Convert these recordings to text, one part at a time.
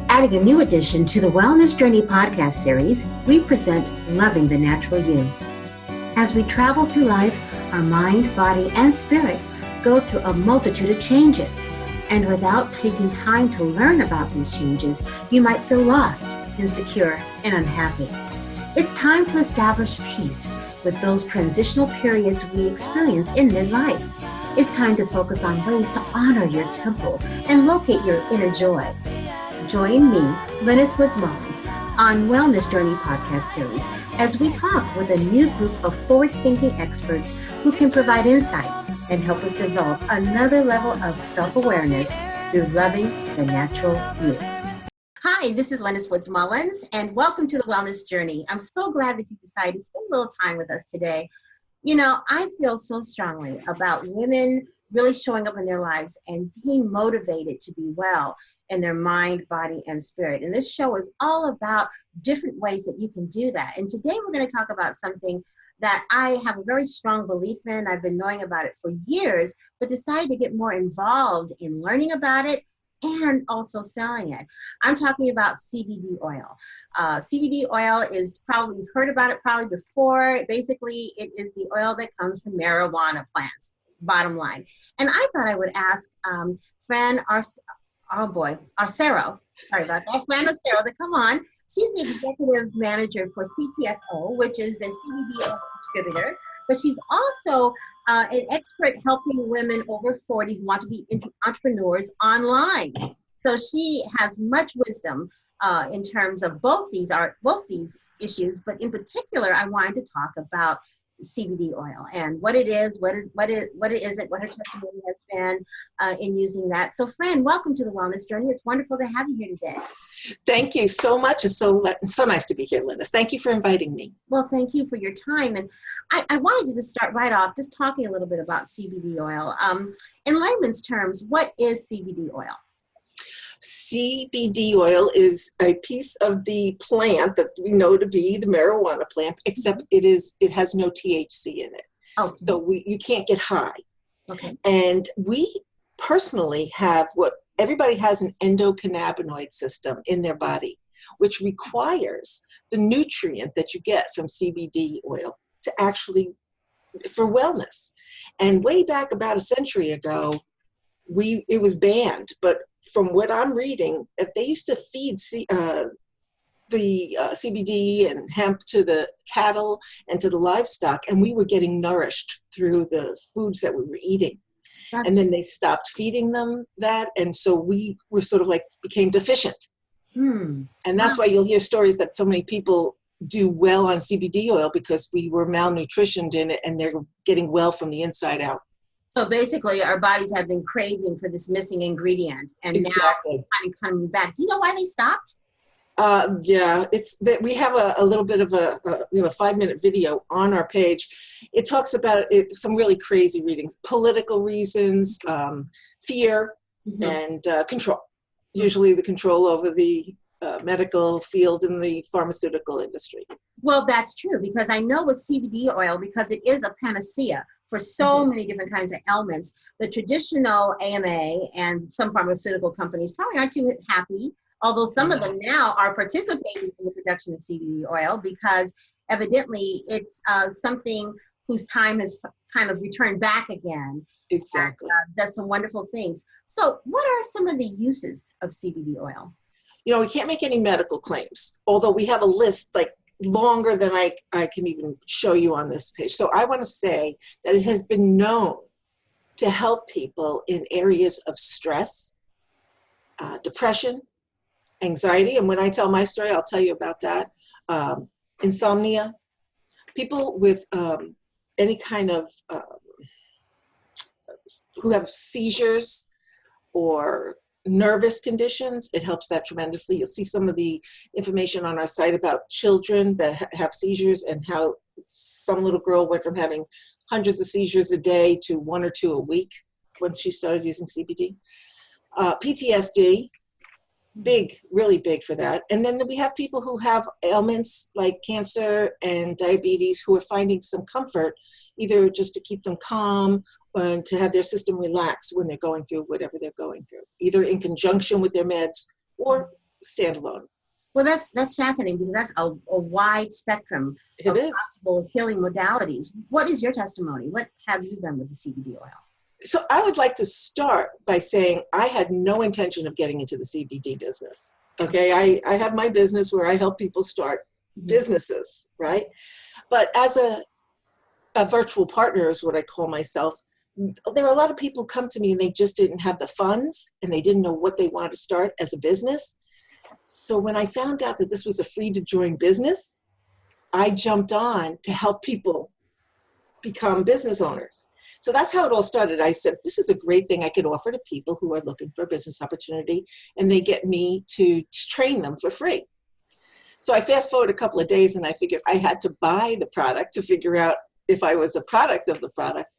Adding a new addition to the Wellness Journey podcast series, we present Loving the Natural You. As we travel through life, our mind, body, and spirit go through a multitude of changes. And without taking time to learn about these changes, you might feel lost, insecure, and unhappy. It's time to establish peace with those transitional periods we experience in midlife. It's time to focus on ways to honor your temple and locate your inner joy. Join me, Lynnis Minutes, on Wellness Journey podcast series as we talk with a new group of forward-thinking experts who can provide insight and help us develop another level of self-awareness through loving the natural you. Hi, this is Lynnis Minutes, and welcome to the Wellness Journey. I'm so glad that you decided to spend a little time with us today. You know, I feel so strongly about women really showing up in their lives and being motivated to be well in their mind, body, and spirit. And this show is all about different ways that you can do that. And today we're going to talk about something that I have a very strong belief in. I've been knowing about it for years, but decided to get more involved in learning about it and also selling it. I'm talking about CBD oil. CBD oil is probably, you've heard about it probably before. Basically, it is the oil that comes from marijuana plants, bottom line. And I thought I would ask Fran, Asero, sorry about that, Fran Asero, to come on. She's the executive manager for CTFO, which is a CBD oil distributor, but she's also an expert helping women over 40 who want to be entrepreneurs online. So she has much wisdom in terms of both these issues, but in particular, I wanted to talk about CBD oil and what it is, what her testimony has been in using that. So Fran, welcome to the Wellness Journey. It's wonderful to have you here today. Thank you so much. It's so nice to be here, Lynnis. Thank you for inviting me. Well, thank you for your time. And I wanted to just start right off just talking a little bit about CBD oil. In layman's terms, what is CBD oil? CBD oil is a piece of the plant that we know to be the marijuana plant, except it has no THC in it. Okay. So you can't get high. Okay. And we personally have everybody has an endocannabinoid system in their body, which requires the nutrient that you get from CBD oil to actually, for wellness. And way back about a century ago, it was banned, but from what I'm reading, they used to feed the CBD and hemp to the cattle and to the livestock, and we were getting nourished through the foods that we were eating. And then they stopped feeding them that, and so we were sort of like became deficient. And that's why you'll hear stories that so many people do well on CBD oil because we were malnutritioned in it, and they're getting well from the inside out. So basically, our bodies have been craving for this missing ingredient, and exactly. Now it's kind of coming back. Do you know why they stopped? Yeah, it's that we have a little bit of we have a 5-minute video on our page. It talks about some really crazy readings, political reasons, fear, and control. Usually the control over the medical field and the pharmaceutical industry. Well, that's true, because I know with CBD oil, because it is a panacea for so many different kinds of ailments, the traditional AMA and some pharmaceutical companies probably aren't too happy, although some of them now are participating in the production of CBD oil because evidently it's something whose time has kind of returned back again. Exactly. And, does some wonderful things. So what are some of the uses of CBD oil? You know, we can't make any medical claims, although we have a list like longer than I can even show you on this page. So I want to say that it has been known to help people in areas of stress, depression, anxiety. And when I tell my story, I'll tell you about that. Insomnia, people with any kind of, who have seizures or nervous conditions, it helps that tremendously. You'll see some of the information on our site about children that have seizures and how some little girl went from having hundreds of seizures a day to 1 or 2 a week when she started using CBD. PTSD, big, really big for that. And then we have people who have ailments like cancer and diabetes who are finding some comfort, either just to keep them calm and to have their system relax when they're going through whatever they're going through, either in conjunction with their meds or standalone. Well, that's fascinating because that's a wide spectrum of It is. possible healing modalities. What is your testimony? What have you done with the CBD oil? So I would like to start by saying I had no intention of getting into the CBD business. Okay, I have my business where I help people start businesses, right? But as a virtual partner is what I call myself, there are a lot of people who come to me and they just didn't have the funds and they didn't know what they wanted to start as a business. So when I found out that this was a free to join business, I jumped on to help people become business owners. So that's how it all started. I said, this is a great thing I could offer to people who are looking for a business opportunity, and they get me to train them for free. So I fast forward a couple of days and I figured I had to buy the product to figure out if I was a product of the product.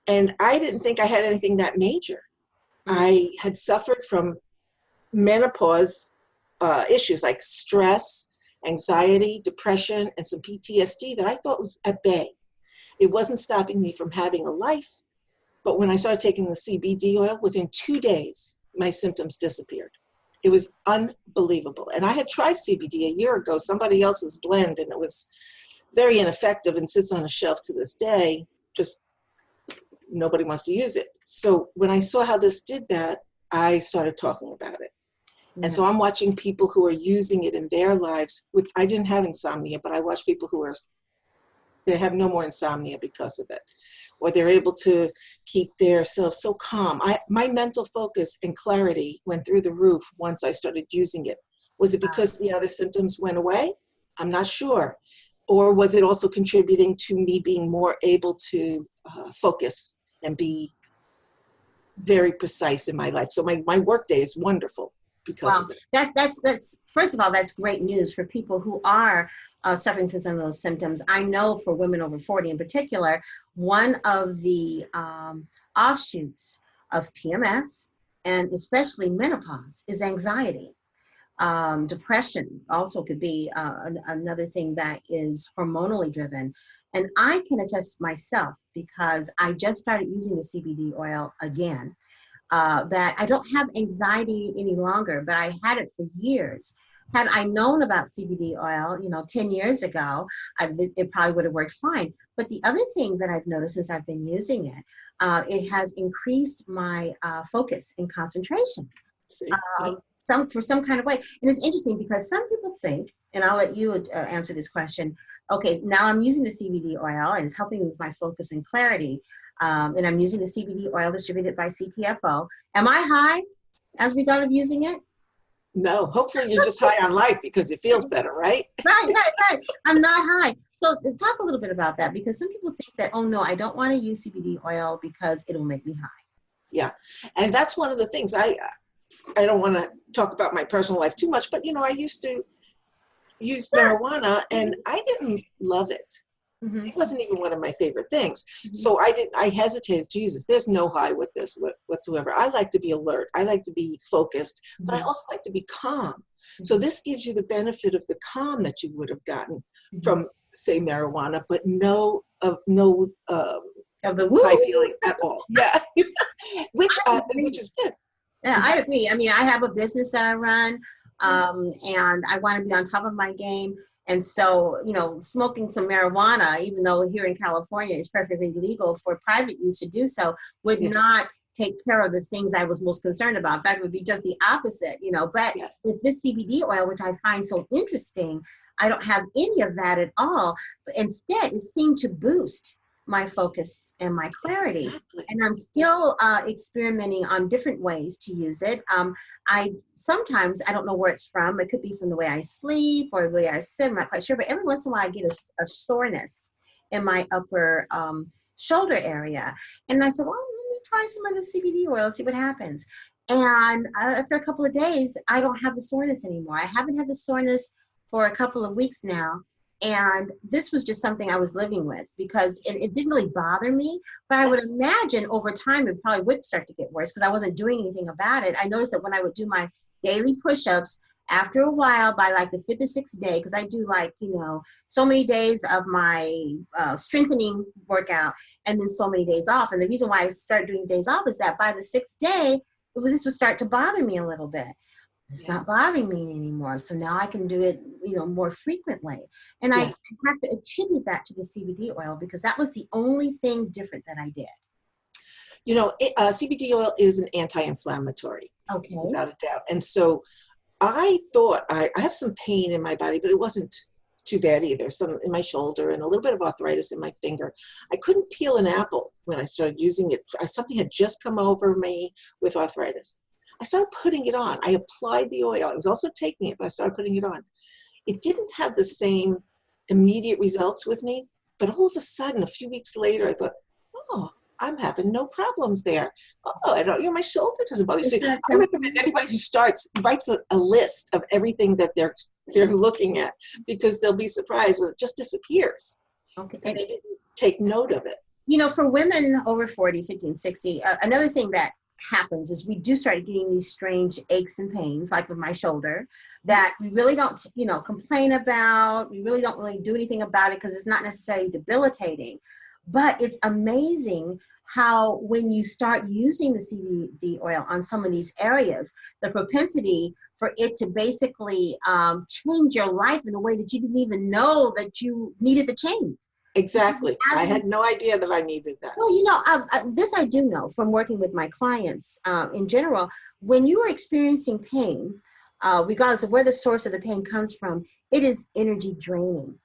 And I didn't think I had anything that major. I had suffered from menopause issues like stress, anxiety, depression, and some PTSD that I thought was at bay. It wasn't stopping me from having a life. But when I started taking the CBD oil, within 2 days, my symptoms disappeared. It was unbelievable. And I had tried CBD a year ago, somebody else's blend, and it was very ineffective and sits on a shelf to this day. Just nobody wants to use it. So when I saw how this did that, I started talking about it. And so I'm watching people who are using it in their lives I didn't have insomnia, but I watch people they have no more insomnia because of it, or they're able to keep themselves so calm. My mental focus and clarity went through the roof once I started using it. Was it because the other symptoms went away? I'm not sure. Or was it also contributing to me being more able to focus and be very precise in my life? So my work day is wonderful because of it. That's first of all, that's great news for people who are suffering from some of those symptoms. I know for women over 40 in particular, one of the offshoots of PMS and especially menopause is anxiety. Depression also could be another thing that is hormonally driven. And I can attest myself because I just started using the CBD oil again. That I don't have anxiety any longer, but I had it for years. Had I known about CBD oil, 10 years ago, it probably would have worked fine. But the other thing that I've noticed since I've been using it, it has increased my focus and concentration for some kind of way. And it's interesting because some people think, and I'll let you answer this question, okay, now I'm using the CBD oil and it's helping with my focus and clarity. And I'm using the CBD oil distributed by CTFO. Am I high as a result of using it? No, hopefully you're just high on life because it feels better, right? Right. I'm not high. So talk a little bit about that because some people think that, oh no, I don't want to use CBD oil because it'll make me high. Yeah. And that's one of the things I don't want to talk about my personal life too much, but I used to use marijuana and I didn't love it. Mm-hmm. It wasn't even one of my favorite things. Mm-hmm. So I hesitated to use this. There's no high with this whatsoever. I like to be alert. I like to be focused, mm-hmm. but I also like to be calm. Mm-hmm. So this gives you the benefit of the calm that you would have gotten mm-hmm. from, say, marijuana, but no of the high feeling at all. Yeah, which is good. Yeah, I agree. I mean, I have a business that I run, and I want to be on top of my game. And so, smoking some marijuana, even though here in California it's perfectly legal for private use to do so, would not take care of the things I was most concerned about. In fact, it would be just the opposite, But with this CBD oil, which I find so interesting, I don't have any of that at all. But instead, it seemed to boost my focus and my clarity. Exactly. And I'm still experimenting on different ways to use it. Sometimes I don't know where it's from. It could be from the way I sleep or the way I sit. I'm not quite sure. But every once in a while I get a soreness in my upper shoulder area. And I said, well, let me try some of the CBD oil and see what happens. And after a couple of days, I don't have the soreness anymore. I haven't had the soreness for a couple of weeks now. And this was just something I was living with because it didn't really bother me. But I would imagine over time it probably would start to get worse because I wasn't doing anything about it. I noticed that when I would do my daily push-ups, after a while, by like the 5th or 6th day, because I do so many days of my strengthening workout and then so many days off. And the reason why I started doing days off is that by the 6th day, this would start to bother me a little bit. It's Yeah. not bothering me anymore. So now I can do it, more frequently. And I Yes. have to attribute that to the CBD oil because that was the only thing different that I did. CBD oil is an anti-inflammatory, Okay. without a doubt. And so I thought I have some pain in my body, but it wasn't too bad either. Some in my shoulder and a little bit of arthritis in my finger. I couldn't peel an apple when I started using it. Something had just come over me with arthritis. I started putting it on. I applied the oil. I was also taking it, but I started putting it on. It didn't have the same immediate results with me, but all of a sudden, a few weeks later, I thought, oh, I'm having no problems there. Oh, I don't, my shoulder doesn't bother me. So I recommend anybody who writes a list of everything that they're looking at, because they'll be surprised when it just disappears. Okay. And they didn't take note of it. For women over 40, 50, and 60, another thing that happens is we do start getting these strange aches and pains, like with my shoulder, that we really don't, complain about. We really don't really do anything about it because it's not necessarily debilitating. But it's amazing how when you start using the CBD oil on some of these areas, the propensity for it to basically change your life in a way that you didn't even know that you needed to change. Exactly. I had no idea that I needed that. Well, this I do know from working with my clients in general. When you are experiencing pain, regardless of where the source of the pain comes from, it is energy draining.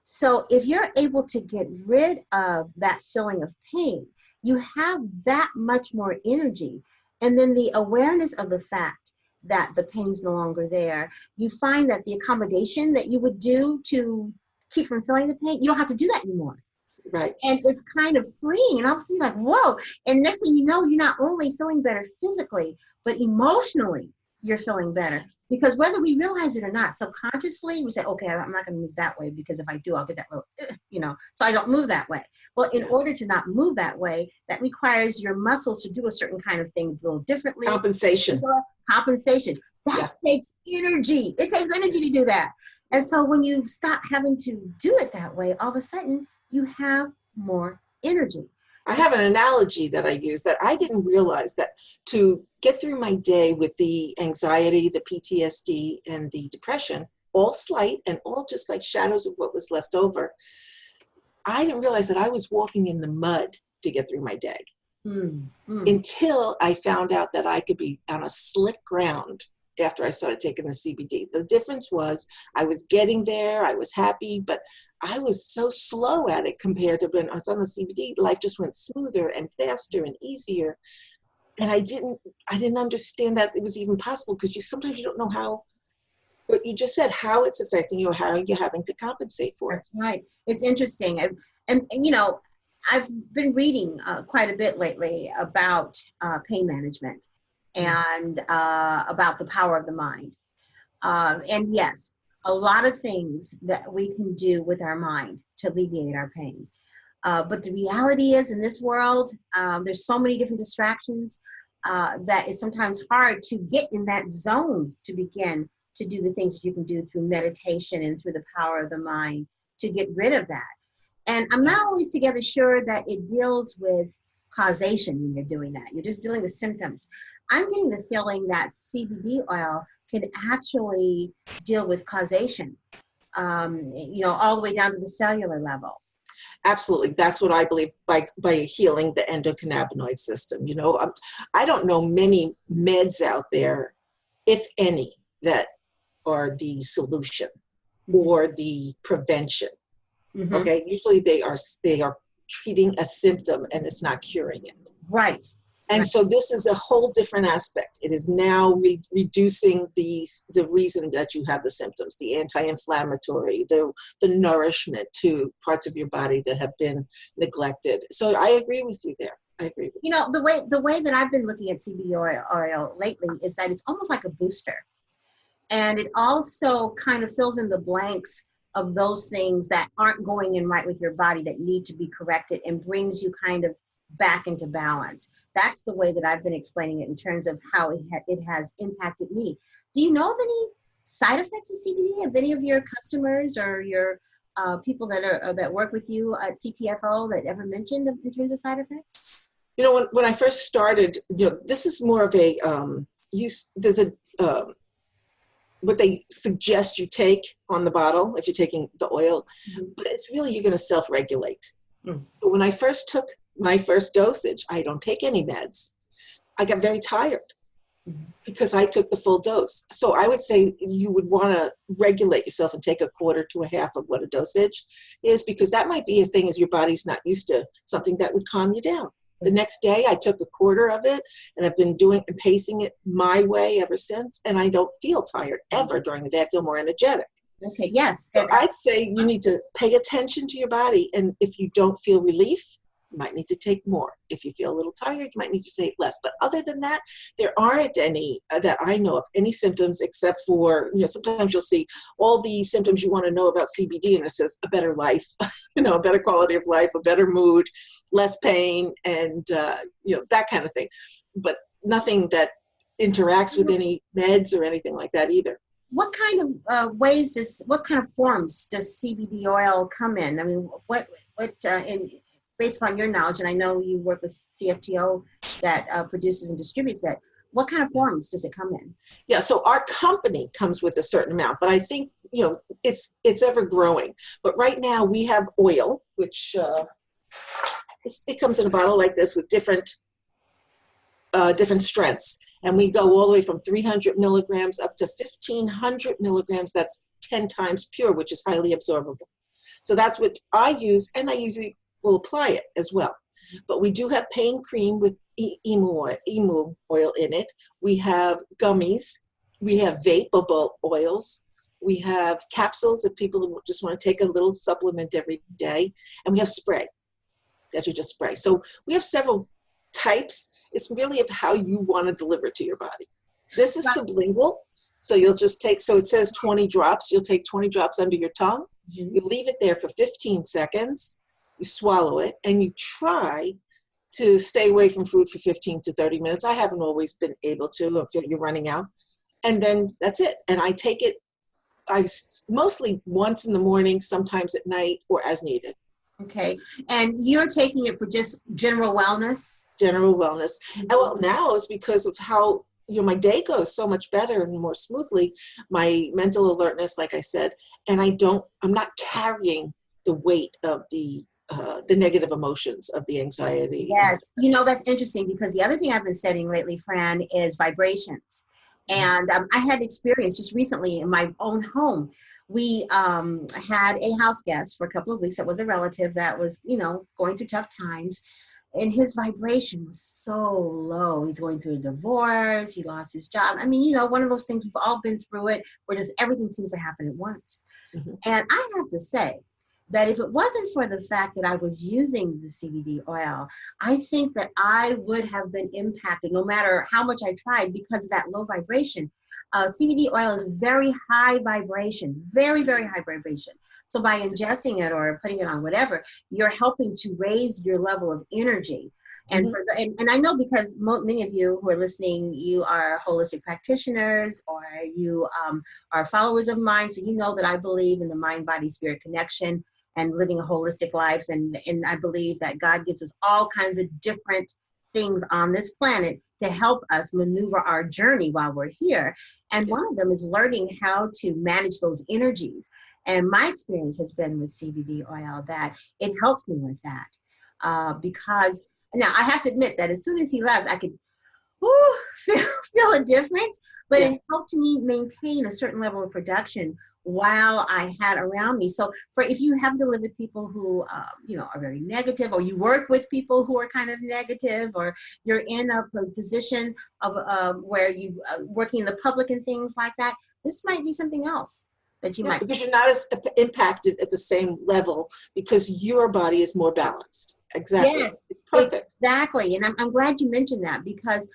So if you're able to get rid of that feeling of pain, you have that much more energy. And then the awareness of the fact that the pain's no longer there, you find that the accommodation that you would do to keep from feeling the pain, you don't have to do that anymore. Right. And it's kind of freeing. And all of a sudden you're like, whoa. And next thing you know, you're not only feeling better physically, but emotionally you're feeling better. Because whether we realize it or not, subconsciously we say, okay, I'm not going to move that way because if I do, I'll get that little, so I don't move that way. Well, in order to not move that way, that requires your muscles to do a certain kind of thing a little differently. Compensation. That takes energy. It takes energy to do that. And so when you stop having to do it that way, all of a sudden you have more energy. I have an analogy that I use that I didn't realize that to get through my day with the anxiety, the PTSD, and the depression, all slight and all just like shadows of what was left over, I didn't realize that I was walking in the mud to get through my day until I found out that I could be on a slick ground after I started taking the CBD. The difference was I was getting there, I was happy, but I was so slow at it compared to when I was on the CBD. Life just went smoother and faster and easier. And I didn't understand that it was even possible, because sometimes you don't know how, what you just said, how it's affecting you or how you're having to compensate for it. That's right. It's interesting. And I've been reading quite a bit lately about pain management and about the power of the mind. And yes, a lot of things that we can do with our mind to alleviate our pain. But the reality is, in this world, there's so many different distractions that it's sometimes hard to get in that zone to begin to do the things that you can do through meditation and through the power of the mind to get rid of that. And I'm not always together sure that it deals with causation when you're doing that. You're just dealing with symptoms. I'm getting the feeling that CBD oil can actually deal with causation, all the way down to the cellular level. Absolutely. That's what I believe by healing the endocannabinoid system. I don't know many meds out there, if any, that are the solution or the prevention. Mm-hmm. Okay. Usually they are treating a symptom and it's not curing it. Right. And so this is a whole different aspect. It is now reducing the reason that you have the symptoms, the anti-inflammatory, the nourishment to parts of your body that have been neglected. So I agree with you there. I agree with you. The way that I've been looking at CBD oil lately is that it's almost like a booster. And it also kind of fills in the blanks of those things that aren't going in right with your body that need to be corrected and brings you kind of back into balance. That's the way that I've been explaining it in terms of how it has impacted me. Do you know of any side effects of CBD? Have any of your customers or your people that work with you at CTFO that ever mentioned in terms of side effects? When I first started, this is more of a there's a what they suggest you take on the bottle if you're taking the oil, Mm-hmm. but it's really, you're going to self-regulate. Mm-hmm. But when I first took my first dosage, I don't take any meds. I got very tired because I took the full dose. So I would say you would want to regulate yourself and take a quarter to a half of what a dosage is, because that might be a thing, is your body's not used to something that would calm you down. The next day I took a quarter of it, and I've been doing and pacing it my way ever since, and I don't feel tired ever during the day. I feel more energetic. Okay, yes. So I'd say you need to pay attention to your body, and if you don't feel relief, you might need to take more. If you feel a little tired, you might need to take less. But other than that, there aren't any that I know of, any symptoms, except for, sometimes you'll see all the symptoms you want to know about CBD, and it says a better life, a better quality of life, a better mood, less pain, and, that kind of thing. But nothing that interacts with any meds or anything like that either. What kind of what kind of forms does CBD oil come in? I mean, based upon your knowledge, and I know you work with CFTO that produces and distributes it, what kind of forms does it come in? Yeah, so our company comes with a certain amount, but I think, it's ever growing. But right now we have oil, which it comes in a bottle like this with different strengths. And we go all the way from 300 milligrams up to 1,500 milligrams. That's 10 times pure, which is highly absorbable. So that's what I use, and I usually will apply it as well. But we do have pain cream with emu oil in it. We have gummies. We have V.I.B.E oils. We have capsules if people just want to take a little supplement every day. And we have spray that you just spray. So we have several types. It's really of how you want to deliver it to your body. This is sublingual. So you'll just take, so it says 20 drops. You'll take 20 drops under your tongue. Mm-hmm. You leave it there for 15 seconds. You swallow it, and you try to stay away from food for 15 to 30 minutes. I haven't always been able to, if you're running out. And then that's it. And I take it, mostly once in the morning, sometimes at night, or as needed. Okay. And you're taking it for just general wellness? General wellness. Mm-hmm. And well, now it's because of how, my day goes so much better and more smoothly, my mental alertness, like I said, and I'm not carrying the weight of the negative emotions of the anxiety. Yes. That's interesting, because the other thing I've been studying lately, Fran, is vibrations. And I had experience just recently in my own home. We had a house guest for a couple of weeks that was a relative that was, going through tough times. And his vibration was so low. He's going through a divorce. He lost his job. I mean, one of those things, we've all been through it, where just everything seems to happen at once. Mm-hmm. And I have to say that if it wasn't for the fact that I was using the CBD oil, I think that I would have been impacted no matter how much I tried, because of that low vibration. CBD oil is very high vibration, very, very high vibration. So by ingesting it or putting it on whatever, you're helping to raise your level of energy. And mm-hmm. and I know, because many of you who are listening, you are holistic practitioners, or you are followers of mine. So you know that I believe in the mind-body-spirit connection and living a holistic life. And I believe that God gives us all kinds of different things on this planet to help us maneuver our journey while we're here. And one of them is learning how to manage those energies. And my experience has been with CBD oil that it helps me with that. Because now I have to admit that as soon as he left, I could feel a difference, but it helped me maintain a certain level of production while I had around me. So if you have to live with people who, are very negative, or you work with people who are kind of negative, or you're in a position of where you working in the public and things like that, this might be something else that you might. Because you're not as impacted at the same level, because your body is more balanced. Exactly. Yes, it's perfect. Exactly. And I'm glad you mentioned that, because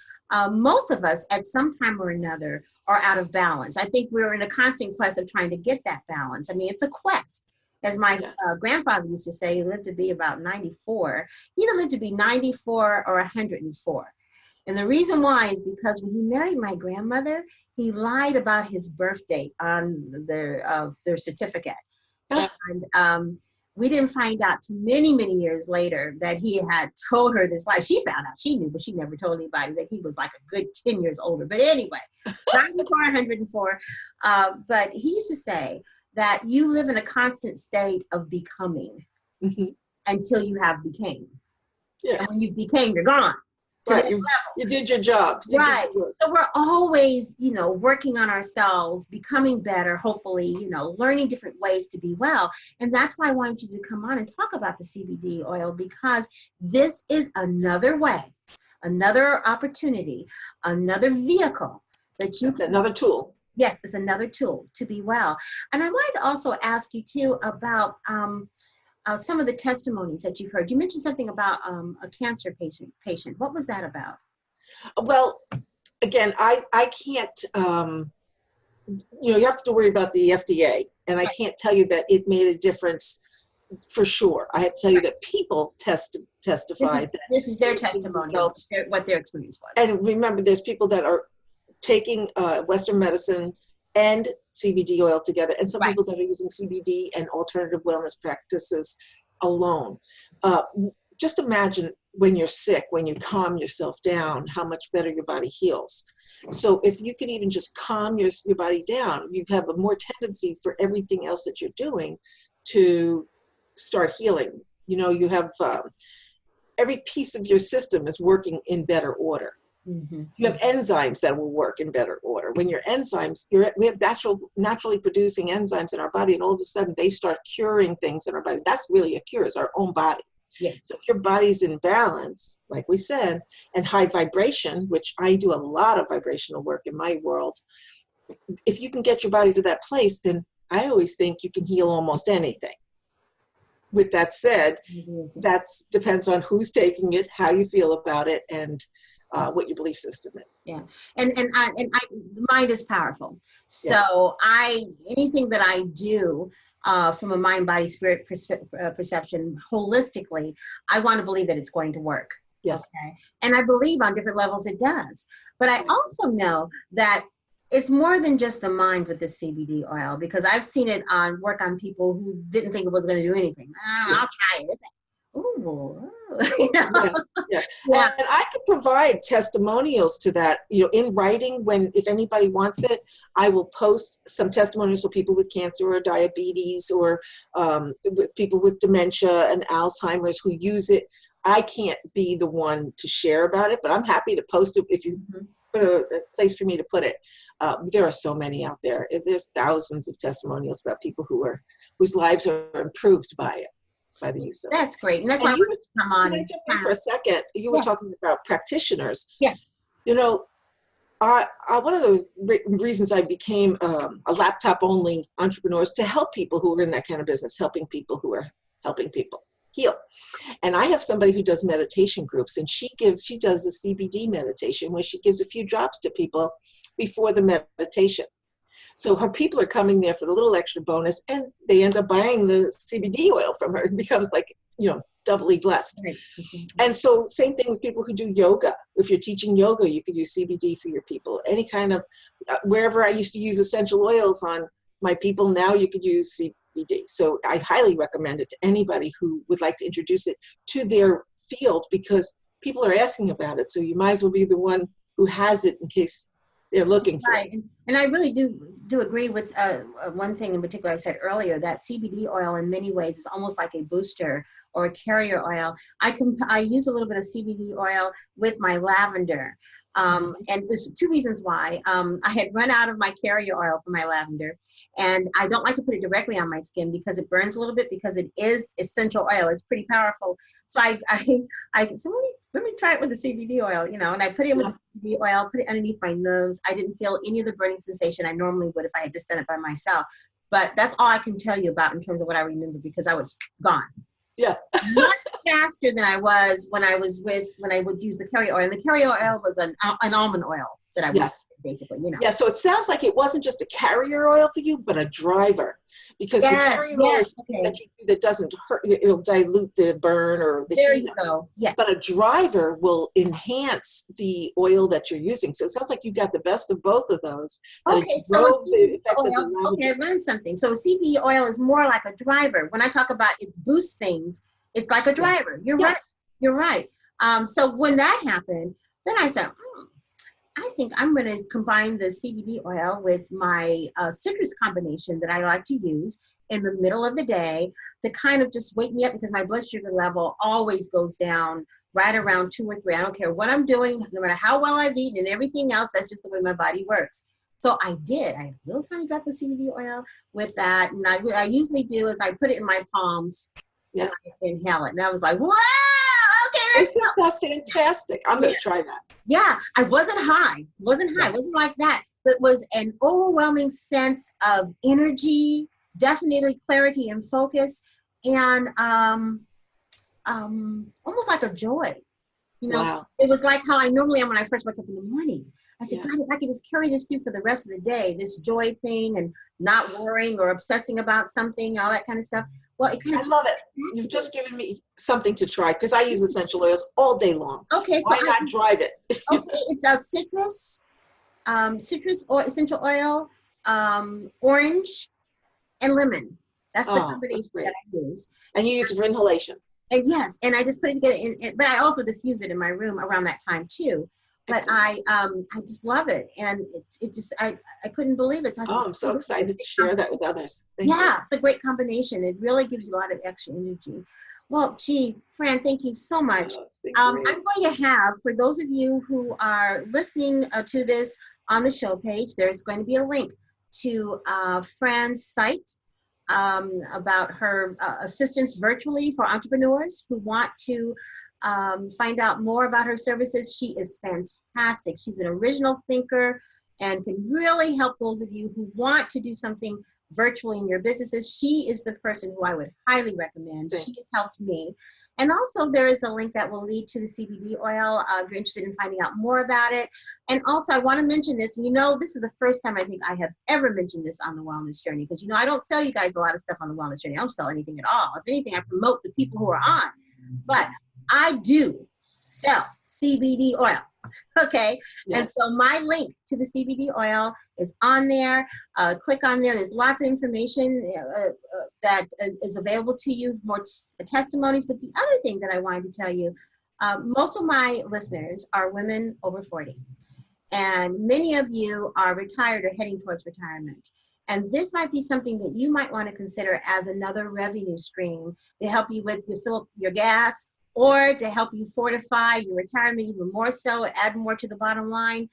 most of us at some time or another are out of balance. I think we're in a constant quest of trying to get that balance. I mean, it's a quest. As my grandfather used to say, he lived to be about 94. He either lived to be 94 or 104. And the reason why is because when he married my grandmother, he lied about his birth date on their certificate. And we didn't find out till many, many years later that he had told her this lie. She found out, she knew, but she never told anybody that he was like a good 10 years older. But anyway, 94, 104. But he used to say that you live in a constant state of becoming until you have became. Yes. And when you became, you're gone. Right. You did your job. Right. So we're always, working on ourselves, becoming better, hopefully, learning different ways to be well. And that's why I wanted you to come on and talk about the CBD oil, because this is another way, another opportunity, another vehicle that you can. Another tool. Yes, it's another tool to be well. And I wanted to also ask you too about some of the testimonies that you've heard. You mentioned something about a cancer patient. What was that about? Well, again, I can't, you have to worry about the FDA, and I can't tell you that it made a difference for sure. I have to tell you that people testified. This is their testimony, what their experience was. And remember, there's people that are taking Western medicine and CBD oil together, and some people that are using CBD and alternative wellness practices alone. Just imagine when you're sick, when you calm yourself down, how much better your body heals. So if you can even just calm your body down, you have a more tendency for everything else that you're doing to start healing. You have every piece of your system is working in better order. You have enzymes that will work in better order. When your enzymes, we have naturally producing enzymes in our body, and all of a sudden they start curing things in our body. That's really a cure, is our own body. Yes. So if your body's in balance, like we said, and high vibration, which I do a lot of vibrational work in my world, if you can get your body to that place, then I always think you can heal almost anything. With that said, that depends on who's taking it, how you feel about it, and what your belief system is. Yeah, and the mind is powerful. So anything that I do from a mind, body, spirit perception holistically, I want to believe that it's going to work. Yes. Okay. And I believe on different levels it does. But I also know that it's more than just the mind with the CBD oil, because I've seen it work on people who didn't think it was going to do anything. I'll try it. Ooh. Yes. And I could provide testimonials to that, in writing. If anybody wants it, I will post some testimonials for people with cancer or diabetes, or with people with dementia and Alzheimer's who use it. I can't be the one to share about it, but I'm happy to post it if you put a place for me to put it. There are so many out there. There's thousands of testimonials about people whose lives are improved by it. By the use of it. That's great. And that's why I wanted to come on. Can I jump in for a second? You were talking about practitioners. Yes. One of the reasons I became a laptop-only entrepreneur is to help people who are in that kind of business, helping people who are helping people heal. And I have somebody who does meditation groups, and she does a CBD meditation where she gives a few drops to people before the meditation. So her people are coming there for the little extra bonus, and they end up buying the CBD oil from her. It becomes like, doubly blessed. Right. And so same thing with people who do yoga. If you're teaching yoga, you could use CBD for your people. Any kind of, wherever I used to use essential oils on my people, now you could use CBD. So I highly recommend it to anybody who would like to introduce it to their field, because people are asking about it. So you might as well be the one who has it in case they're looking for it. And I really do agree with one thing in particular I said earlier, that CBD oil in many ways is almost like a booster or a carrier oil. I use a little bit of CBD oil with my lavender. And there's two reasons why. I had run out of my carrier oil for my lavender, and I don't like to put it directly on my skin because it burns a little bit, because it is essential oil. It's pretty powerful. So I said, let me try it with the CBD oil, and I put it with the CBD oil, put it underneath my nose. I didn't feel any of the burning sensation I normally would if I had just done it by myself. But that's all I can tell you about in terms of what I remember, because I was gone. Yeah. Much faster than I was when I would use the carrier oil. And the carrier oil was an almond oil that I was. basically, you know. Yeah, so it sounds like it wasn't just a carrier oil for you, but a driver. Because the Yes, carrier oil yes, is something okay. that you do that doesn't hurt, it'll dilute the burn or the There heat. you go. Yes. But a driver will enhance the oil that you're using. So it sounds like you got the best of both of those. That Okay, it so a drove the CBD effect of the oil, okay, I lavender. learned something. So a CBD oil is more like a driver. When I talk about it boosts things, it's like a Yeah. driver. You're Yeah. right. You're right. So when that happened, then I said, I think I'm going to combine the CBD oil with my citrus combination that I like to use in the middle of the day to kind of just wake me up, because my blood sugar level always goes down right around 2 or 3. I don't care what I'm doing, no matter how well I've eaten and everything else. That's just the way my body works. So I did. I little tiny drop of CBD oil with that. And I usually do is I put it in my palms and I inhale it. And I was like, wow, okay, Isn't that fantastic? I'm going to try that. yeah, I wasn't high. It wasn't like that. But was an overwhelming sense of energy, definitely clarity and focus, and almost like a joy. You know, Wow. it was like how I normally am when I first wake up in the morning. I said, Yeah. God, if I could just carry this through for the rest of the day, this joy thing, and not worrying or obsessing about something, all that kind of stuff. Well, it kind I of love it. You've just given me something to try, because I use essential oils all day long. Okay, so why not drive it? okay, it's a citrus oil, essential oil, orange, and lemon. That's the Oh, that's combination great. that I use. And you use it for inhalation. And yes, and I just put it together. But I also diffuse it in my room around that time too. But I just love it, and I couldn't believe it. So I'm so excited to share that with others. Thank you. It's a great combination. It really gives you a lot of extra energy. Well, gee, Fran, thank you so much. I'm going to have, for those of you who are listening to this on the show page, there's going to be a link to Fran's site about her assistance virtually for entrepreneurs who want to find out more about her services. She is fantastic. She's an original thinker and can really help those of you who want to do something virtually in your businesses. She is the person who I would highly recommend. She has helped me. And also there is a link that will lead to the CBD oil if you're interested in finding out more about it. And also I want to mention this, and this is the first time I think I have ever mentioned this on the Wellness Journey, because I don't sell you guys a lot of stuff on the Wellness Journey. I don't sell anything at all. If anything, I promote the people who are on. But I do sell CBD oil. Okay. Yes. And so my link to the CBD oil is on there. Click on there. There's lots of information that is available to you, more testimonies. But the other thing that I wanted to tell you, most of my listeners are women over 40. And many of you are retired or heading towards retirement. And this might be something that you might want to consider as another revenue stream to help you with your gas, or to help you fortify your retirement even more so, add more to the bottom line.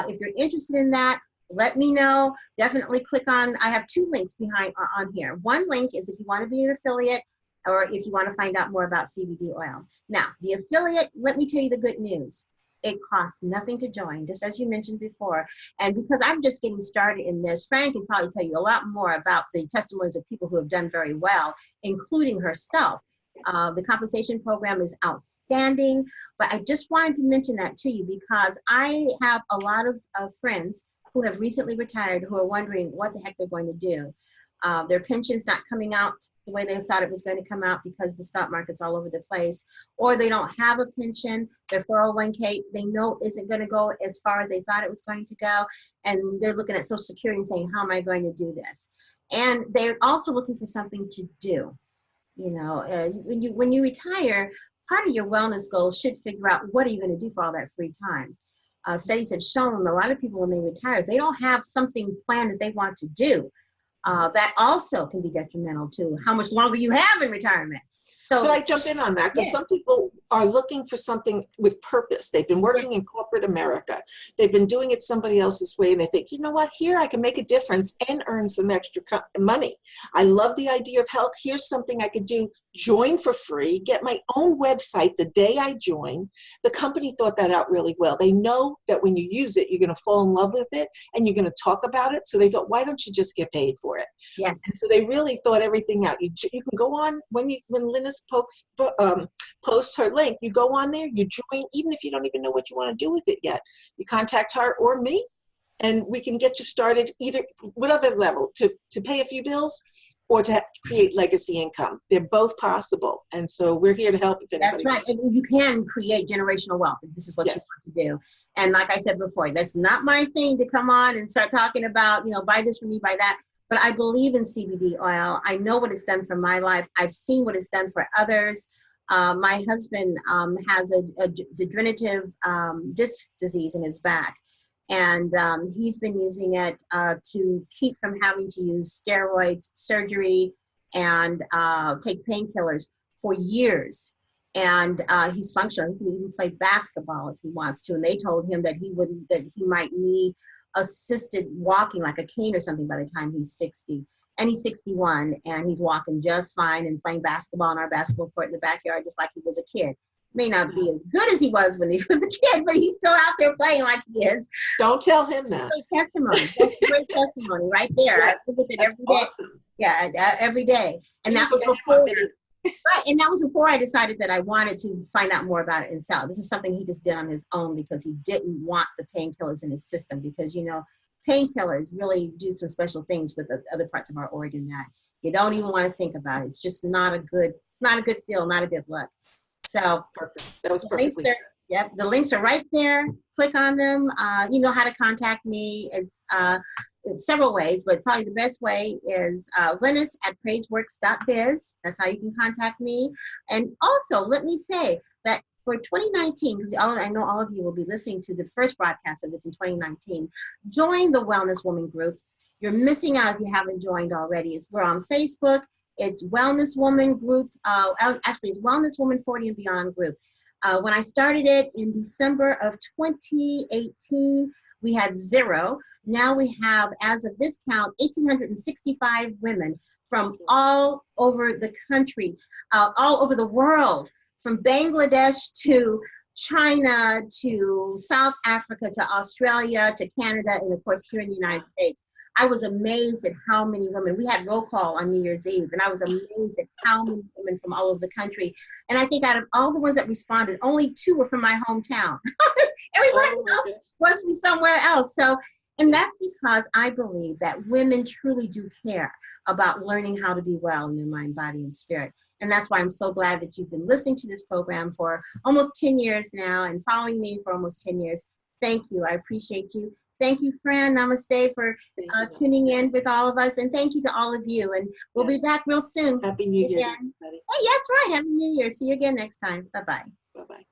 If you're interested in that, let me know. Definitely click on, I have 2 links on here. One link is if you want to be an affiliate, or if you want to find out more about CBD oil. Now, the affiliate, let me tell you the good news. It costs nothing to join, just as you mentioned before. And because I'm just getting started in this, Fran can probably tell you a lot more about the testimonies of people who have done very well, including herself. The compensation program is outstanding, but I just wanted to mention that to you because I have a lot of friends who have recently retired who are wondering what the heck they're going to do. Their pension's not coming out the way they thought it was going to come out because the stock market's all over the place, or they don't have a pension. Their 401k they know isn't going to go as far as they thought it was going to go, and they're looking at Social Security and saying, how am I going to do this? And they're also looking for something to do. When you retire, part of your wellness goals should figure out what are you going to do for all that free time. Studies have shown a lot of people when they retire, they don't have something planned that they want to do. That also can be detrimental to how much longer you have in retirement. So, could I jump in on that? Because some people are looking for something with purpose. They've been working in corporate America. They've been doing it somebody else's way, and they think, you know what, here I can make a difference and earn some extra money. I love the idea of health. Here's something I could do. Join for free, get my own website the day I join. The company thought that out really well. They know that when you use it, you're going to fall in love with it and you're going to talk about it. So they thought, why don't you just get paid for it? Yes. And so they really thought everything out. You can go on when Lynnis posts her link, you go on there, you join, even if you don't even know what you want to do with it yet. You contact her or me, And we can get you started either whatever level to pay a few bills or to create legacy income. They're both possible. And so we're here to help. If That's right. And you can create generational wealth if this is what you want to do. And like I said before, that's not my thing to come on and start talking about, buy this for me, buy that. But I believe in CBD oil. I know what it's done for my life. I've seen what it's done for others. My husband has a degenerative disc disease in his back. And he's been using it to keep from having to use steroids, surgery, and take painkillers for years. And he's functional. He can even play basketball if he wants to. And they told him that he might need assisted walking, like a cane or something, by the time he's 60. And he's 61, and he's walking just fine and playing basketball on our basketball court in the backyard, just like he was a kid. May not be as good as he was when he was a kid, but he's still out there playing like he is. Don't tell him that. Great testimony. That's great testimony right there. Yes, I live with it every day. Awesome. Yeah, every day. And that was before. Right, and that was before I decided that I wanted to find out more about it and sell. This is something he just did on his own because he didn't want the painkillers in his system. Because painkillers really do some special things with the other parts of our organ that you don't even want to think about. It's just not a good feel, not a good look. So perfect. That was perfectly said. Yep, the links are right there. Click on them. You know how to contact me. It's several ways, but probably the best way is Lynnis@praiseworks.biz. That's how you can contact me. And also, let me say that for 2019, because I know all of you will be listening to the first broadcast of this in 2019, join the Wellness Woman group. You're missing out if you haven't joined already. We're on Facebook. It's Wellness Woman group. Actually, it's Wellness Woman 40 and Beyond group. When I started it in December of 2018, we had 0. Now we have, as of this count, 1,865 women from all over the country, all over the world, from Bangladesh to China to South Africa to Australia to Canada, and of course here in the United States. I was amazed at how many women. We had roll call on New Year's Eve, and I was amazed at how many women from all over the country. And I think out of all the ones that responded, only 2 were from my hometown. Everybody else was from somewhere else. So, and that's because I believe that women truly do care about learning how to be well in their mind, body, and spirit. And that's why I'm so glad that you've been listening to this program for almost 10 years now and following me for almost 10 years. Thank you. I appreciate you. Thank you, Fran. Namaste for tuning in with all of us. And thank you to all of you. And we'll be back real soon. Happy New Year. Again. Oh, that's right. Happy New Year. See you again next time. Bye-bye. Bye-bye.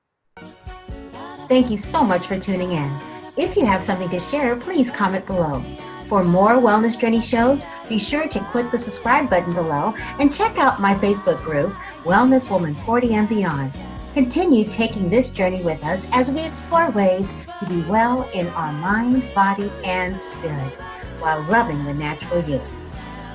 Thank you so much for tuning in. If you have something to share, please comment below. For more Wellness Journey shows, be sure to click the subscribe button below and check out my Facebook group, Wellness Woman 40 and Beyond. Continue taking this journey with us as we explore ways to be well in our mind, body, and spirit while loving the natural you.